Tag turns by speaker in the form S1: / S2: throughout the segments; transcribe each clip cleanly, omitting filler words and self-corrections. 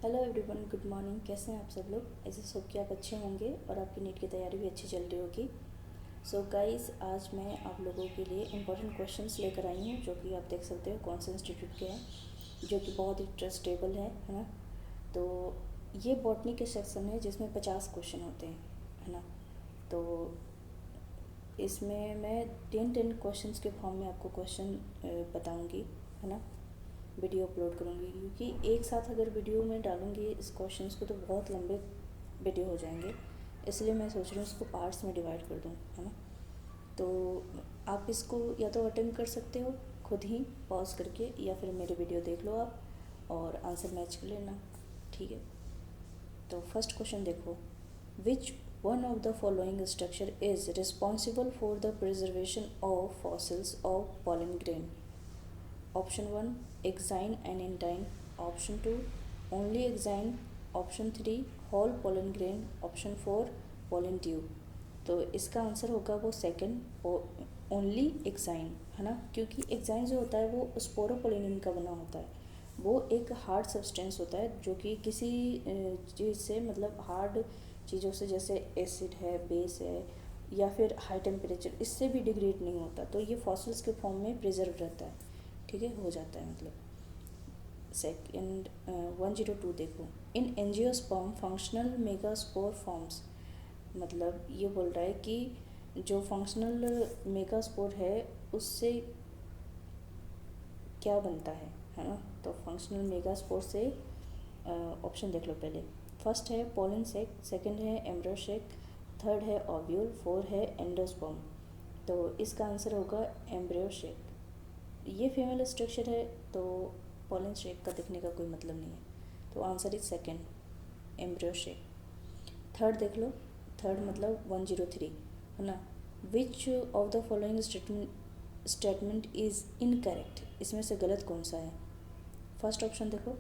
S1: Hello everyone, good morning. कैसे हैं आप सब लोग? ऐसे सब कि आप अच्छे होंगे और आपकी नीट की तैयारी भी अच्छी चल रही होगी। सो गाइस, आज मैं आप लोगों के लिए इंपॉर्टेंट क्वेश्चंस लेकर आई हूँ, जो कि आप देख सकते हो कौन से इंस्टीट्यूट के हैं, जो कि बहुत ही ट्रस्टेबल है ना। तो ये बॉटनी के सेक्शन है जिसमें 50 क्वेश्चन होते हैं, है ना। तो इसमें मैं 10 क्वेश्चंस के फॉर्म में आपको क्वेश्चन बताऊँगी, है ना। वीडियो अपलोड करूँगी, क्योंकि एक साथ अगर वीडियो में डालूँगी इस क्वेश्चंस को तो बहुत लंबे वीडियो हो जाएंगे, इसलिए मैं सोच रही हूँ इसको पार्ट्स में डिवाइड कर दूँ, है ना। तो आप इसको या तो अटेम्प्ट कर सकते हो खुद ही पॉज करके, या फिर मेरे वीडियो देख लो आप और आंसर मैच कर लेना, ठीक है। तो फर्स्ट क्वेश्चन देखो, which one of the following structure is responsible for the preservation of fossils of pollen grain. Option 1 exine and intine, option 2 only exine, option 3 whole pollen grain, option 4 pollen tube. तो इसका answer होगा वो second, only exine, है ना। क्योंकि exine जो होता है वो स्पोरोपोलिन का बना होता है। वो एक हार्ड सब्सटेंस होता है जो कि किसी चीज़ से, मतलब हार्ड चीज़ों से, जैसे एसिड है, बेस है, या फिर हाई टेम्परेचर, इससे भी डिग्रेड नहीं होता। तो ये फॉसिल्स के फॉर्म में प्रिजर्व रहता है, ठीक है, हो जाता है मतलब। सेकेंड 102 देखो, इन एंजियोस्पर्म फंक्शनल मेगास्पोर फॉर्म्स। मतलब ये बोल रहा है कि जो फंक्शनल मेगास्पोर है उससे क्या बनता है ना। तो फंक्शनल मेगास्पोर से ऑप्शन देख लो पहले। फर्स्ट है पोलन सेक, सेकंड है एम्ब्रियोसेक, थर्ड है ओव्यूल, फोर है एंडोस्पर्म। तो इसका आंसर होगा एम्ब्रियोसेक। ये फीमेल स्ट्रक्चर है, तो पोलन शेक का दिखने का कोई मतलब नहीं है। तो answer is second, embryo shake. Third देख लो, थर्ड मतलब 103, है ना। Which of the following statement is incorrect. इसमें से गलत कौन सा है? फर्स्ट ऑप्शन देखो,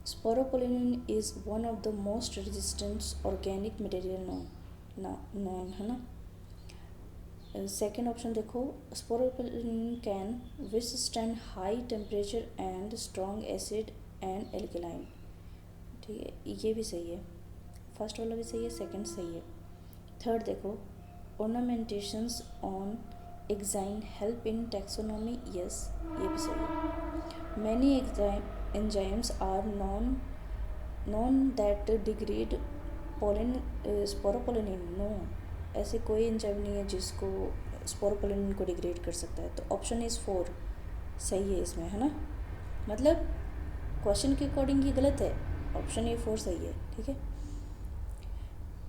S1: sporopollenin is one of the most resistant organic material non, है ना। सेकेंड ऑप्शन देखो, sporopollenin can withstand high temperature and strong acid and alkaline, ठीक है, ये भी सही है। फर्स्ट वाला भी सही है, सेकंड सही है। थर्ड देखो, ornamentations on exine help in taxonomy, yes, ये भी सही है। Many enzymes are known that degrade pollen sporopollenin, no, ऐसे कोई एंजाइम नहीं है जिसको स्पोरोपोलिन को डिग्रेड कर सकता है। तो ऑप्शन इज़ 4 सही है इसमें, है ना। मतलब क्वेश्चन के अकॉर्डिंग ये गलत है, ऑप्शन ए 4 सही है, ठीक है।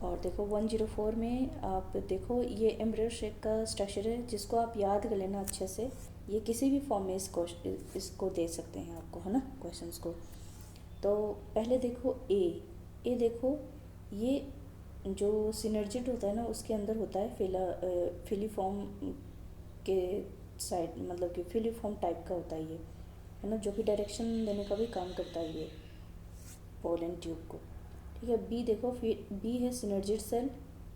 S1: और देखो 104 में आप देखो, ये एम्ब्रियो शेक का स्ट्रक्चर है, जिसको आप याद कर लेना अच्छे से। ये किसी भी फॉर्म में इसको दे सकते हैं आपको, है ना, क्वेश्चंस को। तो पहले देखो ए देखो, ये जो सिनर्जिड होता है ना, उसके अंदर होता है फिलीफॉर्म के साइड, मतलब कि फिलीफॉर्म टाइप का होता है ये, है ना, जो कि डायरेक्शन देने का भी काम करता है ये पोलन ट्यूब को, ठीक है। बी देखो, फिर बी है सिनर्जिड सेल,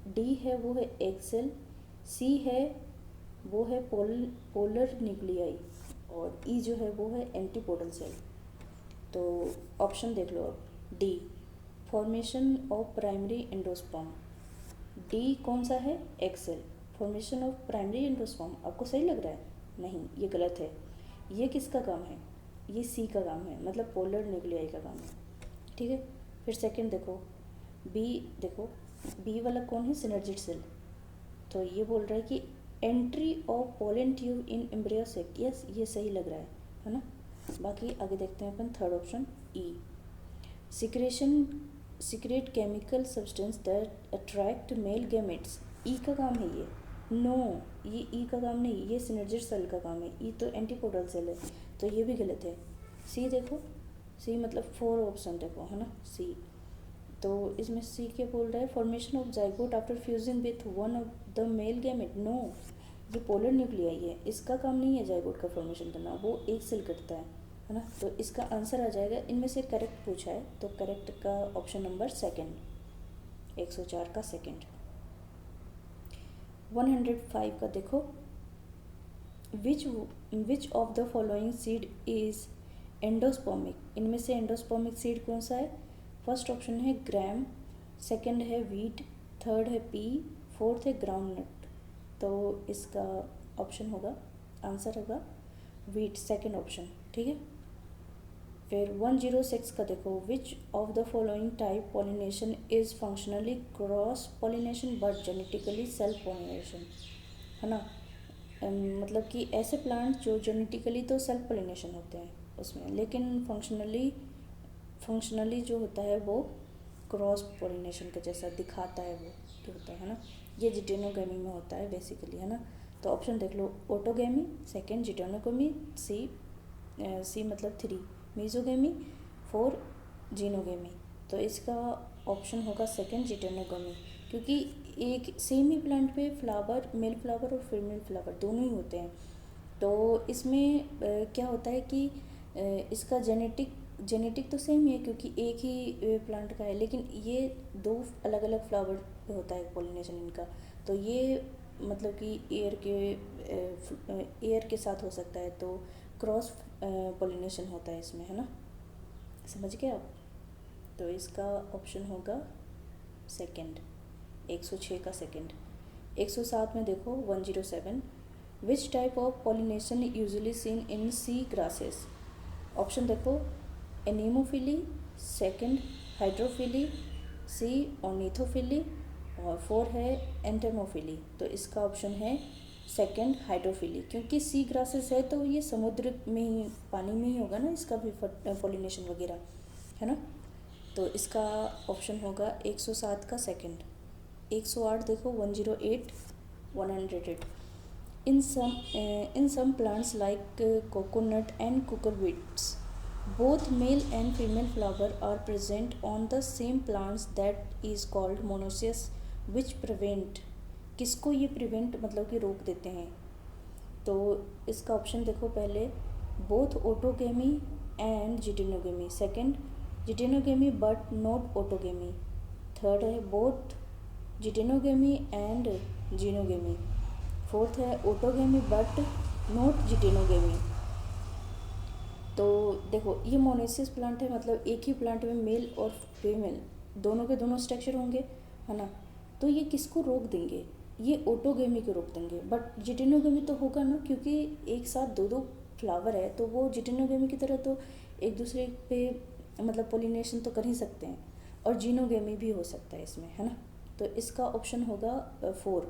S1: डी है वो है एग सेल, सी है वो है पोलर न्यूक्लियाई, और ई जो है वो है एंटीपोडल सेल। तो ऑप्शन देख लो अब, D formation of primary endosperm. D कौन सा है? Excel, formation of primary endosperm. आपको सही लग रहा है? नहीं, ये गलत है। ये किसका काम है? ये सी का काम है, मतलब पोलर न्यूक्लियाई का काम है, ठीक है। फिर सेकंड देखो, बी देखो, बी वाला कौन है? Synergid cell. तो ये बोल रहा है कि entry of pollen tube in embryo sac, yes, ये सही लग रहा है ना। बाकी आगे देखते हैं अपन third option, e secrete chemical substance that attract male gametes. E का काम है ये? नो, ये ई का काम नहीं, ये सिनर्जिड सेल का काम है। ई तो एंटीपोडल सेल है, तो ये भी गलत है। सी देखो, सी मतलब 4 ऑप्शन देखो, है ना, सी। तो इसमें सी क्या बोल रहा है? Formation of zygote after fusing with one of the male gamete. No, ये पोलर न्यूक्लियाई है, इसका काम नहीं है जाइगोट का फॉर्मेशन करना, वो एक सेल करता है ना। तो इसका आंसर आ जाएगा, इनमें से करेक्ट पूछा है तो करेक्ट का ऑप्शन नंबर सेकंड, 104 का सेकंड। 105 का देखो, which of the following seed is endospermic, इनमें से एंडोस्पर्मिक सीड कौन सा है? फर्स्ट ऑप्शन है ग्राम, सेकंड है वीट, थर्ड है पी, फोर्थ है ग्राउंडनट। तो इसका ऑप्शन होगा, आंसर होगा वीट, सेकंड ऑप्शन, ठीक है। फिर 106 का देखो, which of the following type pollination is functionally cross pollination but genetically self pollination, है ना। मतलब कि ऐसे प्लांट जो जेनेटिकली तो सेल्फ पॉलिनेशन होते हैं उसमें, लेकिन फंक्शनली जो होता है वो क्रॉस पॉलिनेशन का जैसा दिखाता है, वो जो होता है ना, ये जिटेनोगेमी में होता है बेसिकली, है ना। तो ऑप्शन देख लो, ऑटोगेमी, सेकंड जिटेनोगेमी, सी मतलब 3 मीजोगेमी, 4 जीनोगेमी। तो इसका ऑप्शन होगा सेकंड जिटेनोगेमी, क्योंकि एक सेम ही प्लांट पे फ्लावर, मेल फ्लावर और फीमेल फ्लावर दोनों ही होते हैं। तो इसमें क्या होता है कि इसका जेनेटिक तो सेम ही है, क्योंकि एक ही प्लांट का है, लेकिन ये 2 अलग अलग फ्लावर होता है पॉलिनेशन इनका। तो ये मतलब कि एयर के साथ हो सकता है, तो क्रॉस पॉलिनेशन होता है इसमें, है ना। समझ गए आप? तो इसका ऑप्शन होगा सेकंड, 106 का सेकंड। 107 में देखो, 107, which type of pollination usually seen in sea grasses. Option देखो, anemophily, second hydrophily, C ornithophily, और 4 है एंटेमोफिली। तो इसका ऑप्शन है सेकंड हाइड्रोफिली, क्योंकि सी ग्रासेस है तो ये समुद्र में ही, पानी में ही होगा ना इसका भी पॉलिनेशन वगैरह, है ना। तो इसका ऑप्शन होगा 107 का सेकंड। 108 देखो, 108, 108, in some plants like coconut and cucurbits, both male and female flower are present on the same plants, that is called monoecious, which prevent, किसको ये प्रिवेंट मतलब कि रोक देते हैं। तो इसका ऑप्शन देखो, पहले both autogamy and geitonogamy, second geitonogamy but not autogamy, third है both geitonogamy and xenogamy, fourth है ऑटोगेमी बट नॉट जिटेनोगेमी। तो देखो, ये मोनेसिस प्लांट है, मतलब एक ही प्लांट में मेल और फीमेल दोनों के दोनों स्ट्रक्चर होंगे, है ना। तो ये किसको रोक देंगे? ये ऑटोगेमी को रोक देंगे, बट जिटेनोगेमी तो होगा ना, क्योंकि एक साथ 2 फ्लावर है, तो वो जिटेनोगेमी की तरह तो एक दूसरे पे मतलब पोलिनेशन तो कर ही सकते हैं, और जीनोगेमी भी हो सकता है इसमें, है ना। तो इसका ऑप्शन होगा 4,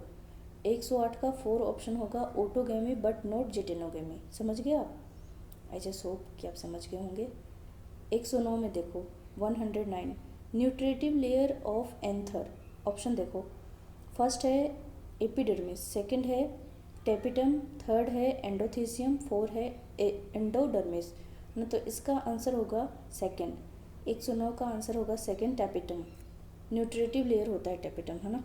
S1: 108 का 4 ऑप्शन होगा ऑटोगेमी बट नॉट जिटेनोगेमी। समझ गए आप? आई जस्ट होप कि आप समझ गए होंगे। 109 में देखो, 109, nutritive layer of anther. Option देखो, फर्स्ट है एपिडर्मिस, सेकंड है टेपिटम, थर्ड है एंडोथीसियम, 4 है एंडोडर्मिस। ना, तो इसका आंसर होगा सेकंड। 109 का आंसर होगा सेकंड, टेपिटम। न्यूट्रिटिव लेयर होता है टेपिटम, है ना।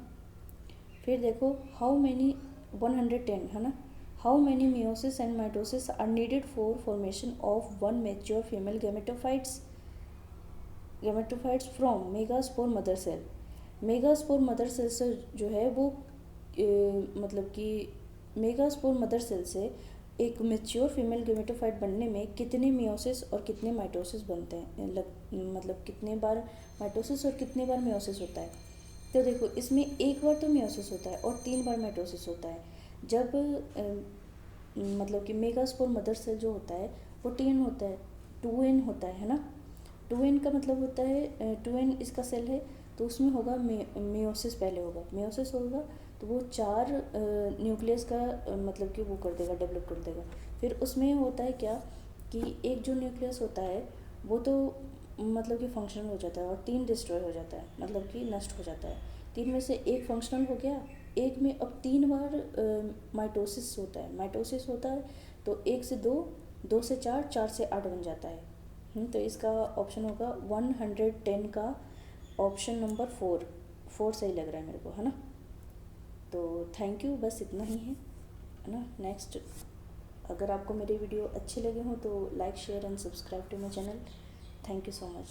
S1: फिर देखो, हाउ मैनी 110, है ना, how many meiosis and mitosis are needed for formation of one mature female gametophytes from megaspore mother cell. Megaspore mother cell से जो है वो मतलब कि मेगास्पोर मदर सेल से एक मेच्योर फीमेल गेमेटोफाइट बनने में कितने मियोसिस और कितने माइटोसिस बनते हैं, मतलब कितने बार माइटोसिस और कितने बार मियोसिस होता है। तो देखो, इसमें एक बार तो मियोसिस होता है और 3 बार माइटोसिस होता है। जब मतलब कि मेगास्पोर मदर सेल जो होता है वो 3 होता है, 2n होता है ना। 2n का मतलब होता है 2n इसका सेल है, तो उसमें होगा मियोसिस, पहले होगा मियोसिस होगा, तो वो 4 न्यूक्लियस का मतलब कि वो कर देगा, डेवलप कर देगा। फिर उसमें होता है क्या कि एक जो न्यूक्लियस होता है वो तो मतलब कि फंक्शनल हो जाता है और 3 डिस्ट्रॉय हो जाता है, मतलब कि नष्ट हो जाता है। 3 में से एक फंक्शनल हो गया, एक में अब 3 बार माइटोसिस होता है, तो 1 से 2, 2 से 4, 4 से 8 बन जाता है। तो इसका ऑप्शन होगा 110 का ऑप्शन नंबर 4 सही लग रहा है मेरे को, है ना। तो थैंक यू, बस इतना ही है ना। नेक्स्ट, अगर आपको मेरे वीडियो अच्छे लगे हों तो like, share and subscribe to my channel. Thank you so much.